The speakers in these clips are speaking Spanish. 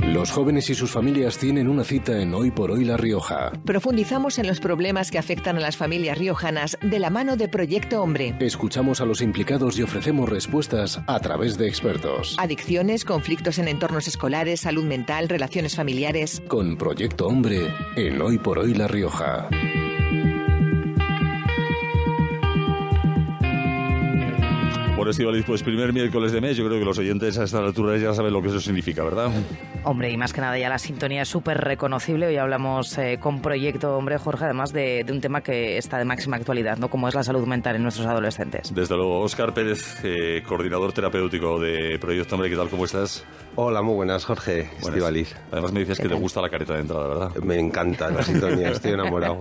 Los jóvenes y sus familias tienen una cita en Hoy por Hoy La Rioja. Profundizamos en los problemas que afectan a las familias riojanas de la mano de Proyecto Hombre. Escuchamos a los implicados y ofrecemos respuestas a través de expertos. Adicciones, conflictos en entornos escolares, salud mental, relaciones familiares. Con Proyecto Hombre en Hoy por Hoy La Rioja. Bueno, Estíbaliz, pues primer miércoles de mes, yo creo que los oyentes a estas alturas ya saben lo que eso significa, ¿verdad? Hombre, y más que nada ya la sintonía es súper reconocible. Hoy hablamos con Proyecto Hombre, Jorge, además de un tema que está de máxima actualidad, ¿no? Como es la salud mental en nuestros adolescentes. Desde luego, Óscar Pérez, coordinador terapéutico de Proyecto Hombre, ¿qué tal? ¿Cómo estás? Hola, muy buenas, Jorge. Estíbaliz. Además me dices que te gusta la careta de entrada, ¿verdad? Me encanta la sintonía, estoy enamorado.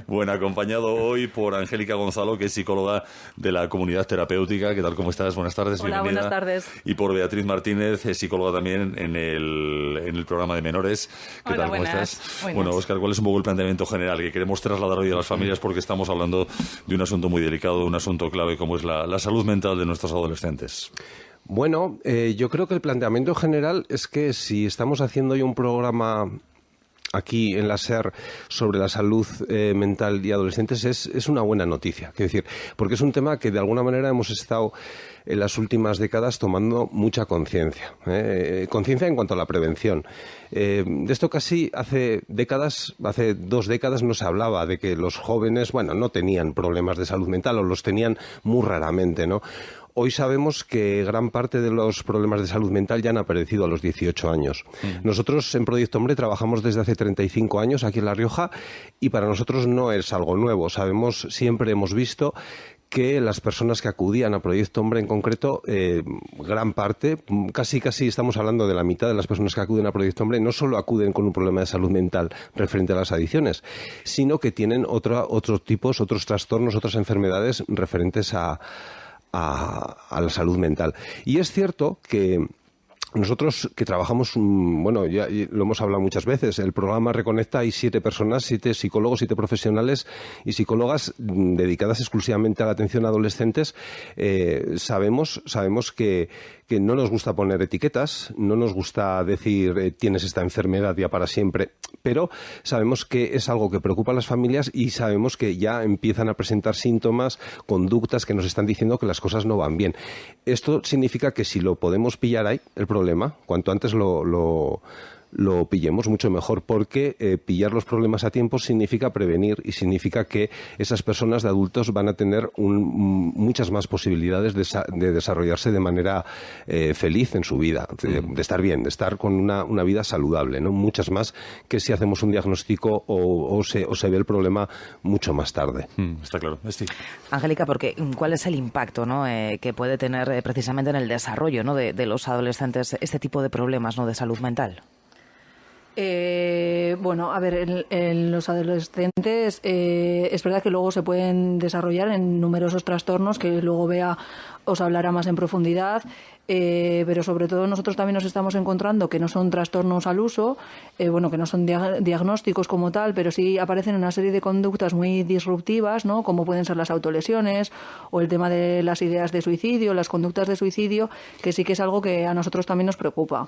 Bueno, acompañado hoy por Angélica Gonzalo, que es psicóloga de la comunidad terapéutica. ¿Qué tal? ¿Cómo estás? Buenas tardes, hola, bienvenida. Buenas tardes. Y por Beatriz Martínez, psicóloga también en el programa de menores. ¿Qué hola, tal? ¿Cómo buenas. estás? Buenas. Bueno, Óscar, ¿cuál es un poco el planteamiento general que queremos trasladar hoy a las familias? Porque estamos hablando de un asunto muy delicado, un asunto clave como es la salud mental de nuestros adolescentes. Bueno, yo creo que el planteamiento general es que si estamos haciendo hoy un programa aquí en la SER sobre la salud mental y adolescentes es una buena noticia, quiero decir, porque es un tema que de alguna manera hemos estado en las últimas décadas tomando mucha conciencia, conciencia en cuanto a la prevención. De esto casi hace 2 décadas no se hablaba de que los jóvenes, bueno, no tenían problemas de salud mental o los tenían muy raramente, ¿no? Hoy sabemos que gran parte de los problemas de salud mental ya han aparecido a los 18 años. Nosotros en Proyecto Hombre trabajamos desde hace 35 años aquí en La Rioja y para nosotros no es algo nuevo. Siempre hemos visto que las personas que acudían a Proyecto Hombre en concreto, gran parte, casi estamos hablando de la mitad de las personas que acuden a Proyecto Hombre, no solo acuden con un problema de salud mental referente a las adicciones, sino que tienen otros tipos, otros trastornos, otras enfermedades referentes a la salud mental. Y es cierto que nosotros que trabajamos, bueno, ya lo hemos hablado muchas veces, el programa Reconecta, hay 7 personas, 7 psicólogos, 7 profesionales y psicólogas dedicadas exclusivamente a la atención a adolescentes. Sabemos que no nos gusta poner etiquetas, no nos gusta decir tienes esta enfermedad ya para siempre, pero sabemos que es algo que preocupa a las familias y sabemos que ya empiezan a presentar síntomas, conductas que nos están diciendo que las cosas no van bien. Esto significa que si lo podemos pillar ahí, el problema, cuanto antes lo pillemos, mucho mejor, porque pillar los problemas a tiempo significa prevenir y significa que esas personas de adultos van a tener muchas más posibilidades de desarrollarse de manera feliz en su vida, de estar bien, de estar con una vida saludable, ¿no? Muchas más que si hacemos un diagnóstico o se ve el problema mucho más tarde. Está claro. Angélica, porque ¿cuál es el impacto, ¿no? Que puede tener precisamente en el desarrollo, ¿no? de los adolescentes este tipo de problemas, ¿no? de salud mental? Bueno, a ver, en los adolescentes es verdad que luego se pueden desarrollar en numerosos trastornos que luego Bea os hablará más en profundidad, pero sobre todo nosotros también nos estamos encontrando que no son trastornos al uso, bueno, que no son diagnósticos como tal, pero sí aparecen una serie de conductas muy disruptivas, ¿no? Como pueden ser las autolesiones o el tema de las ideas de suicidio, las conductas de suicidio, que sí que es algo que a nosotros también nos preocupa.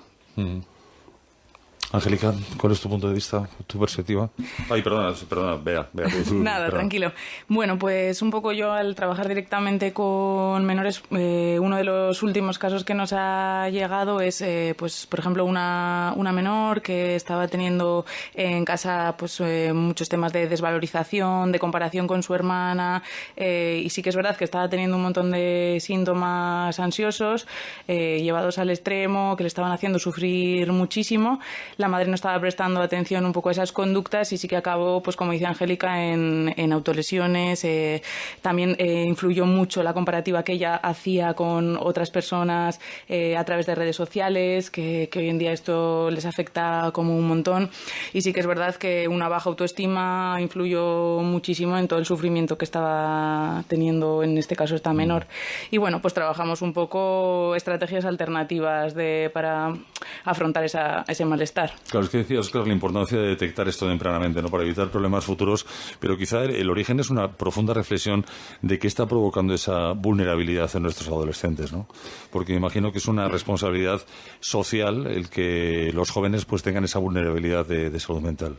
Angélica, ¿cuál es tu punto de vista, tu perspectiva? Ay, perdona, Bea. Nada, tranquilo. Bueno, pues un poco yo al trabajar directamente con menores, uno de los últimos casos que nos ha llegado es, pues por ejemplo, una menor que estaba teniendo en casa pues muchos temas de desvalorización, de comparación con su hermana, y sí que es verdad que estaba teniendo un montón de síntomas ansiosos, llevados al extremo, que le estaban haciendo sufrir muchísimo. La madre no estaba prestando atención un poco a esas conductas y sí que acabó, pues como dice Angélica, en autolesiones. También influyó mucho la comparativa que ella hacía con otras personas a través de redes sociales, que hoy en día esto les afecta como un montón. Y sí que es verdad que una baja autoestima influyó muchísimo en todo el sufrimiento que estaba teniendo, en este caso, esta menor. Y bueno, pues trabajamos un poco estrategias alternativas para afrontar ese malestar. ayudar. Claro, es que decía Óscar la importancia de detectar esto tempranamente, ¿no? Para evitar problemas futuros, pero quizá el origen es una profunda reflexión de qué está provocando esa vulnerabilidad en nuestros adolescentes, ¿no? Porque me imagino que es una responsabilidad social el que los jóvenes pues tengan esa vulnerabilidad de salud mental.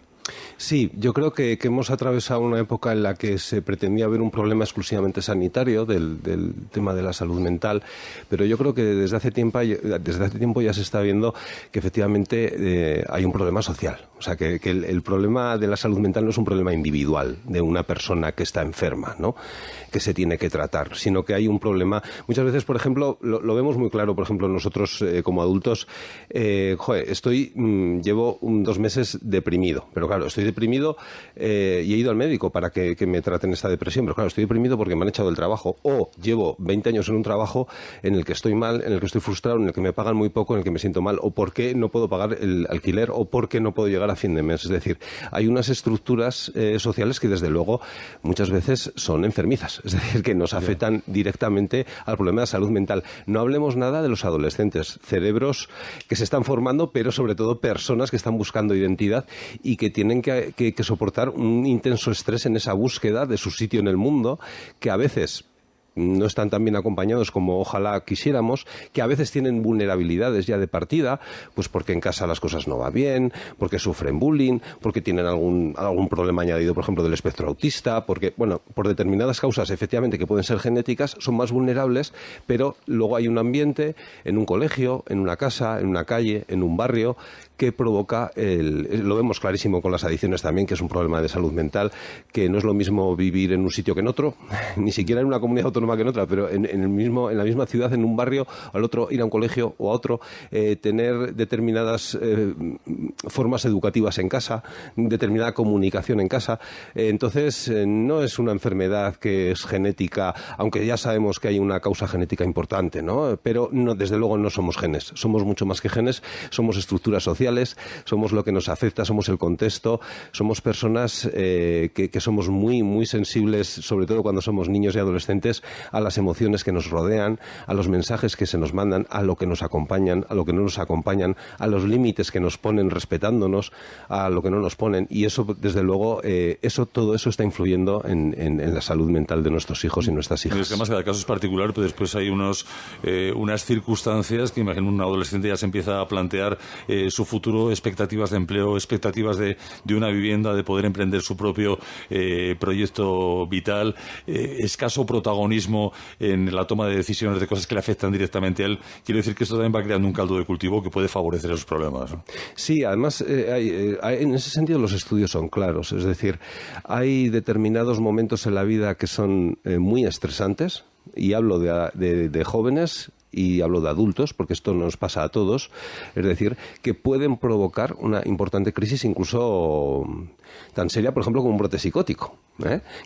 Sí, yo creo que hemos atravesado una época en la que se pretendía ver un problema exclusivamente sanitario del tema de la salud mental, pero yo creo que desde hace tiempo ya se está viendo que efectivamente hay un problema social. O sea, que el problema de la salud mental no es un problema individual de una persona que está enferma, ¿no? Que se tiene que tratar, sino que hay un problema. Muchas veces, por ejemplo, lo vemos muy claro, por ejemplo, nosotros como adultos, llevo 2 meses deprimido, pero claro, estoy deprimido y he ido al médico para que me traten esta depresión, pero claro, estoy deprimido porque me han echado del trabajo, o llevo 20 años en un trabajo en el que estoy mal, en el que estoy frustrado, en el que me pagan muy poco, en el que me siento mal, o porque no puedo pagar el alquiler, o porque no puedo llegar a fin de mes. Es decir, hay unas estructuras sociales que desde luego muchas veces son enfermizas, es decir, que nos afectan directamente al problema de la salud mental. No hablemos nada de los adolescentes, cerebros que se están formando, pero sobre todo personas que están buscando identidad y que tienen que soportar un intenso estrés en esa búsqueda de su sitio en el mundo, que a veces no están tan bien acompañados como ojalá quisiéramos, que a veces tienen vulnerabilidades ya de partida, pues porque en casa las cosas no van bien, porque sufren bullying, porque tienen algún problema añadido, por ejemplo, del espectro autista, porque, bueno, por determinadas causas, efectivamente, que pueden ser genéticas, son más vulnerables, pero luego hay un ambiente, en un colegio, en una casa, en una calle, en un barrio, que provoca, lo vemos clarísimo con las adicciones también, que es un problema de salud mental, que no es lo mismo vivir en un sitio que en otro, ni siquiera en una comunidad autónoma que en otra, pero en la misma ciudad, en un barrio, al otro ir a un colegio o a otro, tener determinadas formas educativas en casa, determinada comunicación en casa. Entonces, no es una enfermedad que es genética, aunque ya sabemos que hay una causa genética importante, ¿no? Pero no, desde luego no somos genes, somos mucho más que genes, somos estructuras sociales, somos lo que nos afecta, somos el contexto, somos personas que somos muy, muy sensibles, sobre todo cuando somos niños y adolescentes, a las emociones que nos rodean, a los mensajes que se nos mandan, a lo que nos acompañan, a lo que no nos acompañan, a los límites que nos ponen respetándonos, a lo que no nos ponen. Y eso, desde luego, todo eso está influyendo en la salud mental de nuestros hijos y nuestras hijas. Es que además cada caso es particular, pero después hay unas circunstancias que, imagino, un adolescente ya se empieza a plantear su futuro, expectativas de empleo, expectativas de una vivienda, de poder emprender su propio proyecto vital, escaso protagonismo en la toma de decisiones de cosas que le afectan directamente a él. Quiero decir que esto también va creando un caldo de cultivo que puede favorecer esos problemas, ¿no? Sí, además, en ese sentido los estudios son claros. Es decir, hay determinados momentos en la vida que son muy estresantes, y hablo de jóvenes y hablo de adultos, porque esto nos pasa a todos, es decir, que pueden provocar una importante crisis, incluso tan seria, por ejemplo, como un brote psicótico,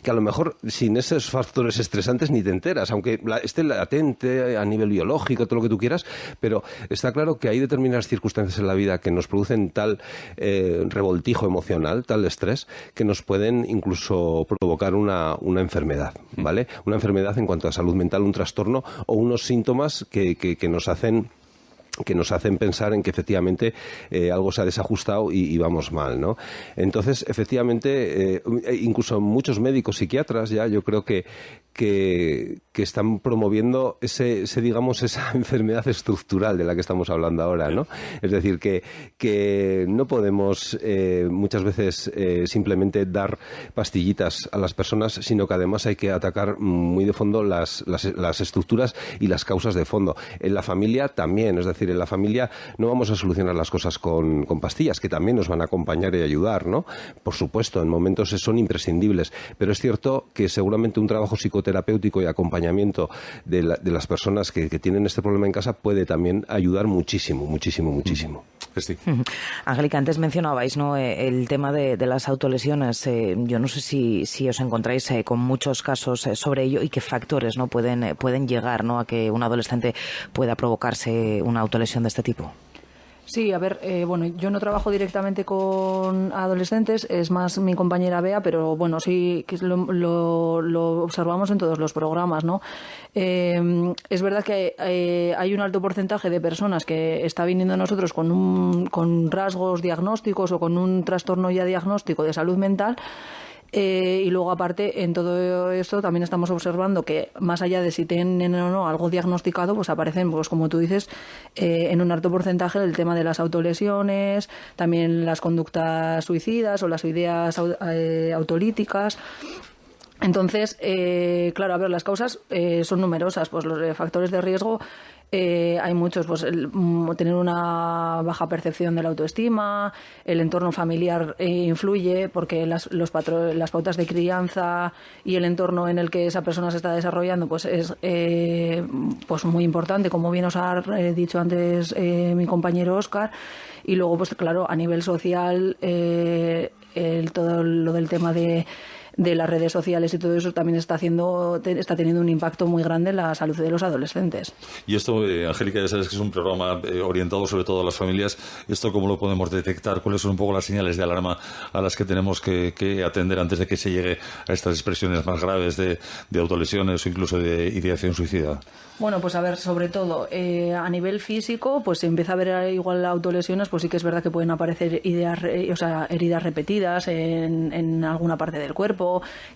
que a lo mejor sin esos factores estresantes ni te enteras, aunque esté latente a nivel biológico, todo lo que tú quieras, pero está claro que hay determinadas circunstancias en la vida que nos producen tal revoltijo emocional, tal estrés, que nos pueden incluso provocar una enfermedad, ¿vale? Una enfermedad en cuanto a salud mental, un trastorno o unos síntomas que nos hacen pensar en que efectivamente algo se ha desajustado y vamos mal, ¿no? Entonces, efectivamente, incluso muchos médicos psiquiatras ya, yo creo que están promoviendo esa enfermedad estructural de la que estamos hablando ahora, ¿no? Es decir, que no podemos muchas veces simplemente dar pastillitas a las personas, sino que además hay que atacar muy de fondo las estructuras y las causas de fondo. En la familia también, es decir, en la familia no vamos a solucionar las cosas con pastillas, que también nos van a acompañar y ayudar, ¿no? Por supuesto, en momentos son imprescindibles, pero es cierto que seguramente un trabajo psicoterapéutico y acompañamiento de las personas que tienen este problema en casa puede también ayudar muchísimo, muchísimo, muchísimo. Sí. Angélica, antes mencionabais, ¿no?, el tema de las autolesiones. Yo no sé si os encontráis con muchos casos sobre ello y qué factores, ¿no?, pueden llegar, ¿no?, a que un adolescente pueda provocarse una autolesión de este tipo. Sí, a ver, bueno, yo no trabajo directamente con adolescentes, es más mi compañera Bea, pero bueno, sí que lo observamos en todos los programas, ¿no? Es verdad que hay un alto porcentaje de personas que está viniendo a nosotros con rasgos diagnósticos o con un trastorno ya diagnóstico de salud mental. Y luego, aparte, en todo esto también estamos observando que, más allá de si tienen o no algo diagnosticado, pues aparecen, pues como tú dices, en un alto porcentaje el tema de las autolesiones, también las conductas suicidas o las ideas autolíticas. Entonces, claro, a ver, las causas son numerosas, pues los factores de riesgo. Hay muchos, pues tener una baja percepción de la autoestima, el entorno familiar influye porque las pautas de crianza y el entorno en el que esa persona se está desarrollando pues es pues muy importante, como bien os ha dicho antes mi compañero Óscar. Y luego, pues claro, a nivel social, todo lo del tema de las redes sociales y todo eso también está teniendo un impacto muy grande en la salud de los adolescentes. Y esto, Angélica, ya sabes que es un programa orientado sobre todo a las familias. ¿Esto cómo lo podemos detectar? ¿Cuáles son un poco las señales de alarma a las que tenemos que atender antes de que se llegue a estas expresiones más graves de autolesiones o incluso de ideación suicida? Bueno, pues a ver, sobre todo a nivel físico, pues se empieza a ver igual autolesiones, pues sí que es verdad que pueden aparecer heridas repetidas en alguna parte del cuerpo,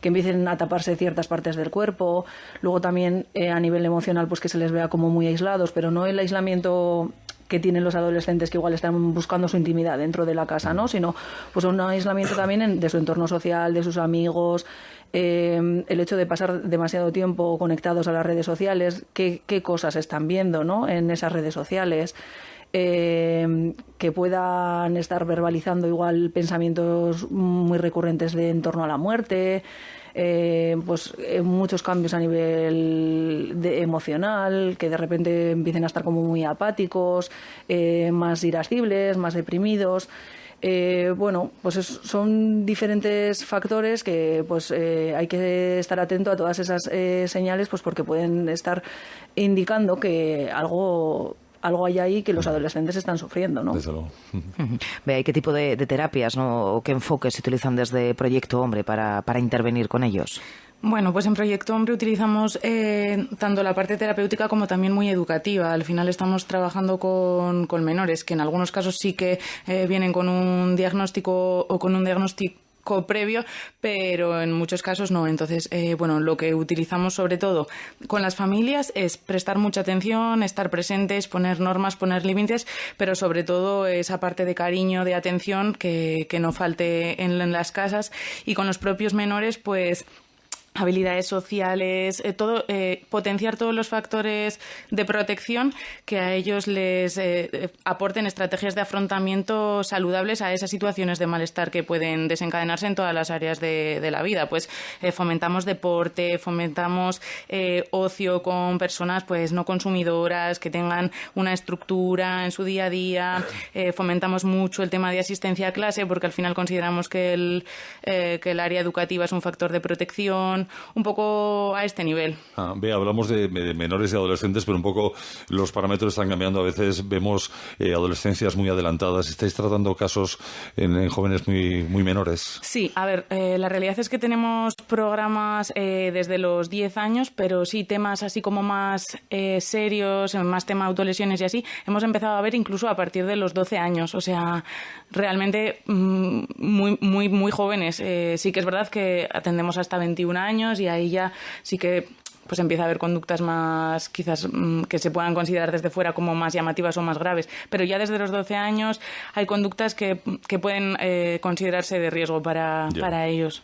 que empiecen a taparse ciertas partes del cuerpo. Luego también a nivel emocional, pues que se les vea como muy aislados, pero no el aislamiento que tienen los adolescentes que igual están buscando su intimidad dentro de la casa, ¿no? Sino pues un aislamiento también de su entorno social, de sus amigos, el hecho de pasar demasiado tiempo conectados a las redes sociales, qué cosas están viendo, ¿no? En esas redes sociales, que puedan estar verbalizando igual pensamientos muy recurrentes en torno a la muerte, pues muchos cambios a nivel emocional, que de repente empiecen a estar como muy apáticos, más irascibles, más deprimidos. Bueno, pues son diferentes factores que pues hay que estar atento a todas esas señales, pues porque pueden estar indicando que algo hay ahí que los adolescentes están sufriendo, ¿no? Desde luego. Vea, ¿y qué tipo de terapias, ¿no? o qué enfoques se utilizan desde Proyecto Hombre para intervenir con ellos? Bueno, pues en Proyecto Hombre utilizamos tanto la parte terapéutica como también muy educativa. Al final estamos trabajando con menores que en algunos casos sí que vienen con un diagnóstico o con un diagnóstico previo, pero en muchos casos no. Entonces, bueno, lo que utilizamos sobre todo con las familias es prestar mucha atención, estar presentes, poner normas, poner límites, pero sobre todo esa parte de cariño, de atención que no falte en las casas. Y con los propios menores, pues habilidades sociales, potenciar todos los factores de protección que a ellos les aporten estrategias de afrontamiento saludables a esas situaciones de malestar que pueden desencadenarse en todas las áreas de la vida. Pues fomentamos deporte, fomentamos ocio con personas pues no consumidoras, que tengan una estructura en su día a día, fomentamos mucho el tema de asistencia a clase porque al final consideramos que el área educativa es un factor de protección, un poco a este nivel. Hablamos de menores y adolescentes, pero un poco los parámetros están cambiando. A veces vemos adolescencias muy adelantadas. ¿Estáis tratando casos en jóvenes muy menores? Sí, a ver, la realidad es que tenemos programas desde los 10 años, pero sí temas así como más serios, más tema autolesiones y así, hemos empezado a ver incluso a partir de los 12 años. O sea, realmente muy jóvenes. Sí que es verdad que atendemos hasta 21 años y ahí ya sí que pues empieza a haber conductas más quizás que se puedan considerar desde fuera como más llamativas o más graves, pero ya desde los 12 años hay conductas que pueden considerarse de riesgo para ellos.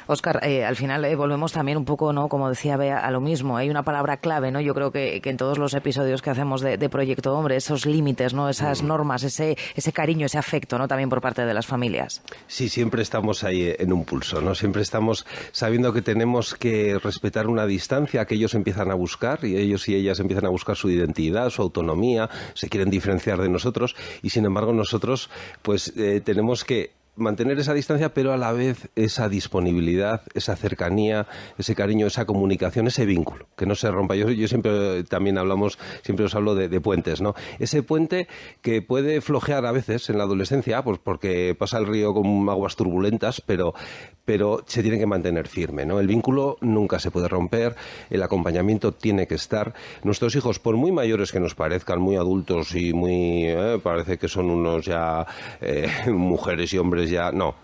Óscar, al final volvemos también un poco, ¿no? Como decía Bea, a lo mismo. Hay una palabra clave, ¿no? Yo creo que en todos los episodios que hacemos de Proyecto Hombre, esos límites, ¿no? Esas normas, ese cariño, ese afecto, ¿no? También por parte de las familias. Sí, siempre estamos ahí en un pulso, ¿no? Siempre estamos sabiendo que tenemos que respetar una distancia que ellos empiezan a buscar, y ellos y ellas empiezan a buscar su identidad, su autonomía, se quieren diferenciar de nosotros, y sin embargo nosotros pues tenemos que mantener esa distancia, pero a la vez esa disponibilidad, esa cercanía, ese cariño, esa comunicación, ese vínculo, que no se rompa. Yo siempre también siempre os hablo de puentes, ¿no? Ese puente que puede flojear a veces en la adolescencia, pues porque pasa el río con aguas turbulentas, pero se tiene que mantener firme, ¿no? El vínculo nunca se puede romper, el acompañamiento tiene que estar. Nuestros hijos, por muy mayores que nos parezcan, muy adultos y parece que son unos ya mujeres y hombres ya, no,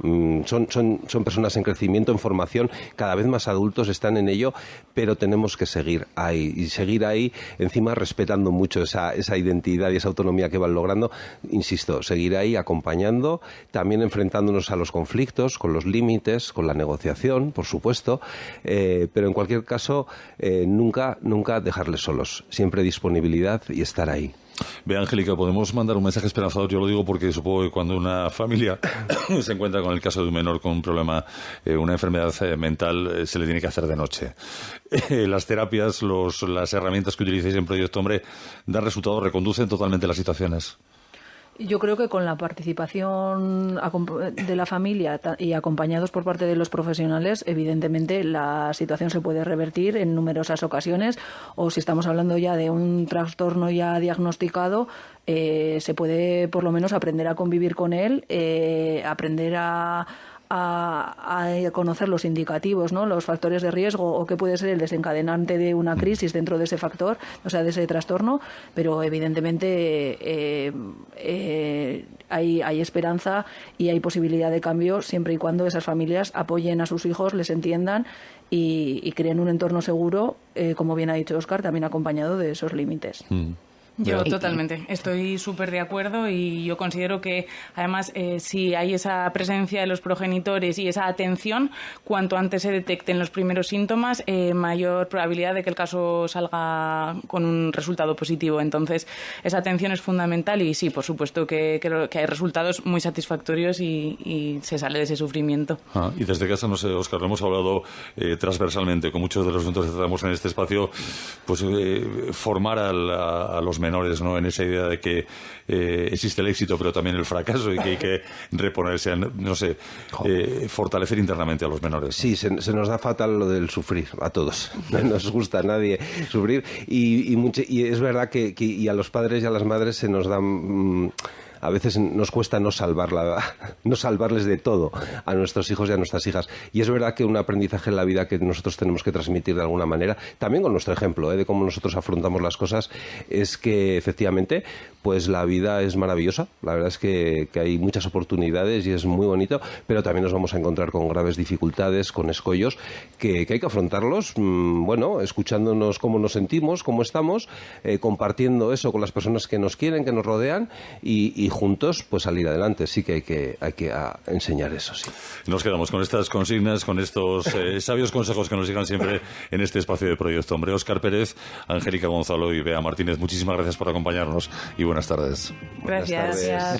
son personas en crecimiento, en formación, cada vez más adultos, están en ello, pero tenemos que seguir ahí, y seguir ahí, encima respetando mucho esa identidad y esa autonomía que van logrando, insisto, seguir ahí acompañando, también enfrentándonos a los conflictos, con los límites, con la negociación, por supuesto, pero en cualquier caso, nunca dejarles solos, siempre disponibilidad y estar ahí. Ve, Angélica, podemos mandar un mensaje esperanzador. Yo lo digo porque supongo que cuando una familia se encuentra con el caso de un menor con un problema, una enfermedad mental, se le tiene que hacer de noche. Las terapias, las herramientas que utilicéis en Proyecto Hombre dan resultados, reconducen totalmente las situaciones. Yo creo que con la participación de la familia y acompañados por parte de los profesionales, evidentemente la situación se puede revertir en numerosas ocasiones, o si estamos hablando ya de un trastorno ya diagnosticado, se puede por lo menos aprender a convivir con él, aprender a conocer los indicativos, ¿no? Los factores de riesgo o qué puede ser el desencadenante de una crisis dentro de ese factor, o sea, de ese trastorno, pero evidentemente hay esperanza y hay posibilidad de cambio siempre y cuando esas familias apoyen a sus hijos, les entiendan y creen un entorno seguro, como bien ha dicho Óscar, también acompañado de esos límites. Yo totalmente, estoy súper de acuerdo y yo considero que además si hay esa presencia de los progenitores y esa atención, cuanto antes se detecten los primeros síntomas, mayor probabilidad de que el caso salga con un resultado positivo. Entonces, esa atención es fundamental y sí, por supuesto que hay resultados muy satisfactorios y se sale de ese sufrimiento. Y desde casa, no sé, Óscar, lo hemos hablado transversalmente con muchos de los asuntos que tratamos en este espacio, pues formar a los menores, ¿no? En esa idea de que existe el éxito pero también el fracaso y que hay que reponerse, no sé, fortalecer internamente a los menores, ¿no? Sí, se nos da fatal lo del sufrir a todos, no nos gusta a nadie sufrir y es verdad que y a los padres y a las madres se nos dan a veces nos cuesta no salvarles de todo a nuestros hijos y a nuestras hijas. Y es verdad que un aprendizaje en la vida que nosotros tenemos que transmitir de alguna manera, también con nuestro ejemplo, de cómo nosotros afrontamos las cosas, es que efectivamente pues la vida es maravillosa. La verdad es que hay muchas oportunidades y es muy bonito, pero también nos vamos a encontrar con graves dificultades, con escollos, que hay que afrontarlos, escuchándonos cómo nos sentimos, cómo estamos, compartiendo eso con las personas que nos quieren, que nos rodean y juntos pues salir adelante. Sí que hay que enseñar eso, sí. Nos quedamos con estas consignas, con estos sabios consejos que nos llegan siempre en este espacio de Proyecto Hombre. Óscar Pérez, Angélica Gonzalo y Bea Martínez, muchísimas gracias por acompañarnos y buenas tardes. Gracias. Buenas tardes.